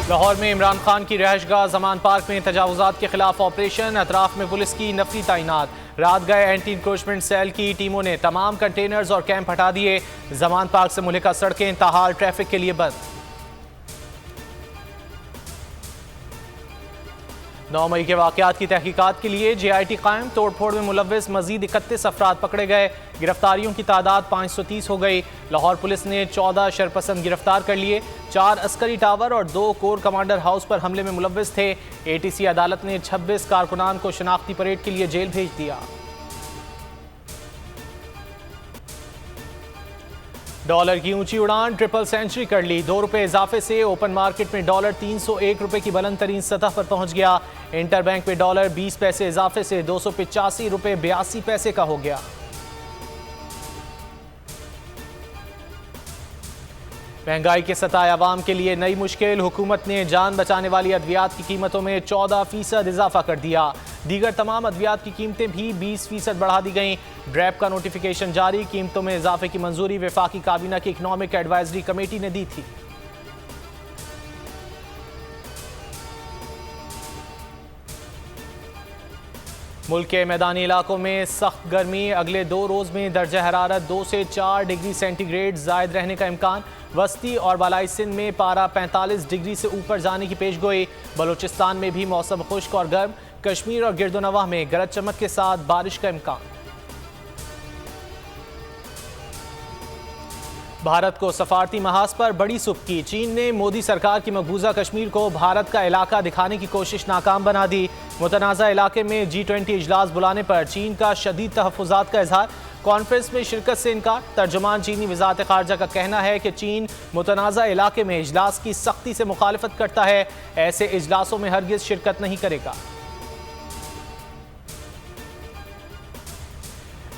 लाहौर में इमरान खान की रिहाइशगाह जमान पार्क में तजावुजात के खिलाफ ऑपरेशन, अतराफ में पुलिस की नफरी तैनात। रात गए एंटी इंक्रोचमेंट सेल की टीमों ने तमाम कंटेनर्स और कैंप हटा दिए। जमान पार्क से मुल्का सड़कें ताहाल ट्रैफिक के लिए बंद। 9 मई के वाकयात की तहकीकात के लिए JIT कायम। तोड़फोड़ में मुलव्विस मजीद 31 अफराद पकड़े गए। गिरफ्तारियों की तादाद 530 हो गई। लाहौर पुलिस ने 14 शरपसंद गिरफ्तार कर लिए। 4 अस्करी टावर और 2 कोर कमांडर हाउस पर हमले में मुलव्विस थे। ATC अदालत ने 26 कारकुनान को शनाख्ती परेड के लिए जेल भेज दिया। डॉलर की ऊंची उड़ान, ट्रिपल सेंचुरी कर ली। 2 रुपए इजाफे से ओपन मार्केट में डॉलर 301 रुपए की बुलंद तरीन सतह पर पहुंच गया। इंटर बैंक में डॉलर 20 पैसे इजाफे से 285 रुपए 82 पैसे का हो गया। महंगाई के सताए अवाम के लिए नई मुश्किल। हुकूमत ने जान बचाने वाली अद्वियात की कीमतों में 14% इजाफा कर दिया। दीगर तमाम अद्वियात की कीमतें भी 20% बढ़ा दी गईं। ड्रैप का नोटिफिकेशन जारी। कीमतों में इजाफे की मंजूरी वफाकी काबीना की इकनॉमिक एडवाइजरी कमेटी ने दी थी। मुल्क के मैदानी इलाकों में सख्त गर्मी। अगले 2 रोज में दर्जा हरारत 2 से 4 डिग्री सेंटीग्रेड जायद रहने का इम्कान। वस्ती और बालाई सिंध में पारा 45 डिग्री से ऊपर जाने की पेशगोई। बलूचिस्तान में भी मौसम खुश्क और गर्म। कश्मीर और गिरदोनवाह में गरज चमक के साथ बारिश का इम्कान। भारत को सफारती महाज पर बड़ी सुबकी। चीन ने मोदी सरकार की मकबूजा कश्मीर को भारत का इलाका दिखाने की कोशिश नाकाम बना दी। मुतनाज़ा इलाके में G20 इजलास बुलाने पर चीन का शदीद तहफ़्फ़ुज़ात का इजहार। कॉन्फ्रेंस में शिरकत से इनकार। तर्जुमान चीनी वज़ारत ख़ारजा का कहना है कि चीन मुतनाज़ा इलाके में इजलास की सख्ती से मुखालफत करता है। ऐसे इजलासों में हरगिज़ शिरकत नहीं करेगा।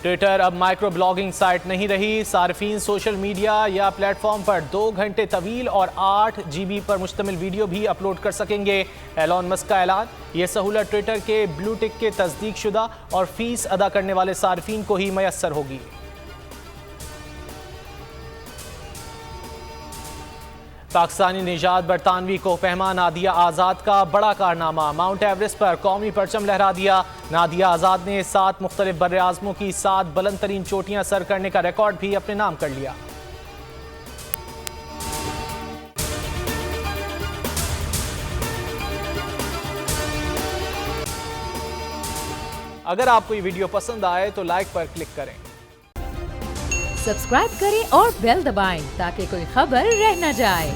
ट्विटर अब माइक्रो ब्लॉगिंग साइट नहीं रही। सार्फिन सोशल मीडिया या प्लेटफॉर्म पर 2 घंटे तवील और 8 GB पर मुश्तमिल वीडियो भी अपलोड कर सकेंगे। एलॉन मस्क का ऐलान। यह सहूलत ट्विटर के ब्लू टिक के तस्दीक शुदा और फीस अदा करने वाले सार्फिन को ही मैसर होगी। पाकिस्तानी निजात बरतानवी को पहमा नादिया आज़ाद का बड़ा कारनामा। माउंट एवरेस्ट पर कौमी परचम लहरा दिया। नादिया आज़ाद ने 7 मुख्तलिफ बर्रे आज़मों की 7 बुलंद तरीन चोटियां सर करने का रिकॉर्ड भी अपने नाम कर लिया। अगर आपको ये वीडियो पसंद आए तो लाइक पर क्लिक करें, सब्सक्राइब करें और बेल दबाएं ताकि कोई खबर रह न जाए।